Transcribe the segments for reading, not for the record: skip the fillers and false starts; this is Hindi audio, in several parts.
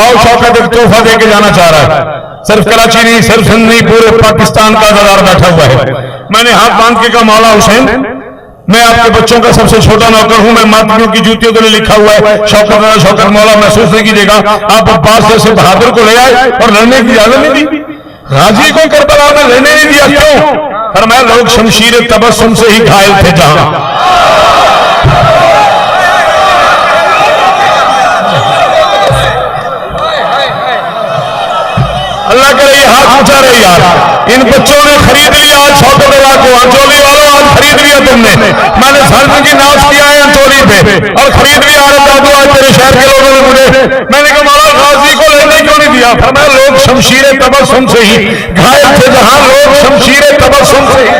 आओ शौकत एक तोहफा दे के जाना चाह रहा है। सिर्फ कराची नहीं, सिर्फ सिंध नहीं, पूरे पाकिस्तान का अदादार बैठा हुआ है। मैंने हाथ बांध के कहा, मौला हुसैन, मैं आपके बच्चों का सबसे छोटा नौकर हूं, मैं मातियों की जूतियों के लिए लिखा हुआ है। शौकत मौला महसूस नहीं कीजिएगा। आप अब्बास जैसे बहादुर को ले आए और लड़ने की इजाजत नहीं दी। गाजी को करबला में रहने नहीं दिया, क्यों? फरमाया लोग शमशीर तबस्सुम से ही घायल थे जहां। अल्लाह करे ये हाथ ऊंचा रहे यार। इन बच्चों ने खरीद लिया आज शौकत अल्लाह को। अंचोली वालों, आज खरीद लिया तुमने। मैंने सर की नाश किया है अंचोली पे और खरीद लिया। अरे दादू, आज तेरे शहर के लोगों ने मुझे, मैंने कहा मौला गाजी को लेने क्यों नहीं दिया? फरमाया लोग शमशीर तबस्सुम से ही घायल थे जहां। लोग शमशीर तबस्सुम से ही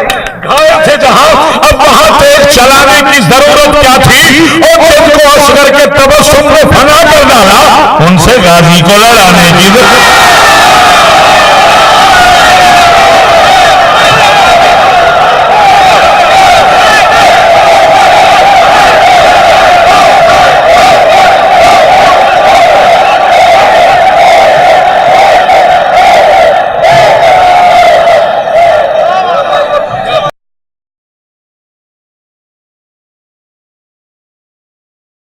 घायल थे जहां। अब वहां तेज चलाने की जरूरत क्या थी? और जिनको असगर के तबस्सुम को फना कर डाला, उनसे गाजी को लड़ाने की जरूरत।